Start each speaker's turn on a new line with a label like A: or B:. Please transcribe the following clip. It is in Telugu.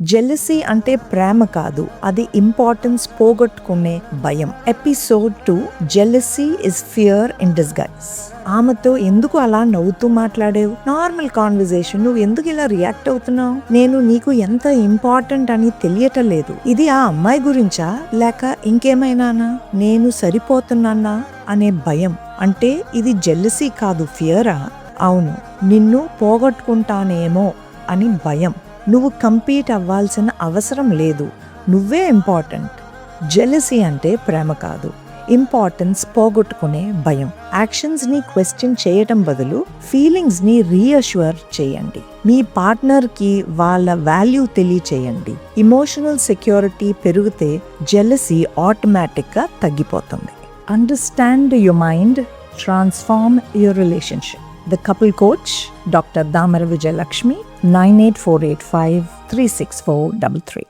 A: జెలసీ అంటే ప్రేమ కాదు, అది ఇంపార్టెన్స్ పోగొట్టుకునే భయం. Episode 2, jealousy is fear in disguise. ఆమెతో ఎందుకు అలా నవ్వుతూ మాట్లాడేవు? నార్మల్ కాన్వర్సేషన్, నువ్వు ఎందుకు ఇలా రియాక్ట్ అవుతున్నావు? నేను నీకు ఎంత ఇంపార్టెంట్ అని తెలియటం లేదు. ఇది ఆ అమ్మాయి గురించా లేక ఇంకేమైనానా? నేను సరిపోతున్నానా అనే భయం. అంటే ఇది జెలసీ కాదు, ఫియరా? అవును, నిన్ను పోగొట్టుకుంటానేమో అని భయం. నువ్వు కంపీట్ అవ్వాల్సిన అవసరం లేదు, నువ్వే ఇంపార్టెంట్. జెలసీ అంటే ప్రేమ కాదు, ఇంపార్టెన్స్ పోగొట్టుకునే భయం. యాక్షన్స్ ని క్వశ్చన్ చేయటం బదులు ఫీలింగ్స్ ని రీఅష్యూర్ చేయండి. మీ పార్ట్నర్ కి వాళ్ళ వాల్యూ తెలియచేయండి. ఇమోషనల్ సెక్యూరిటీ పెరిగితే జెలసీ ఆటోమేటిక్ గా తగ్గిపోతుంది. Understand your mind, transform your relationship. The Couple Coach, Dr. Damara Vijayalakshmi, 98485 36433.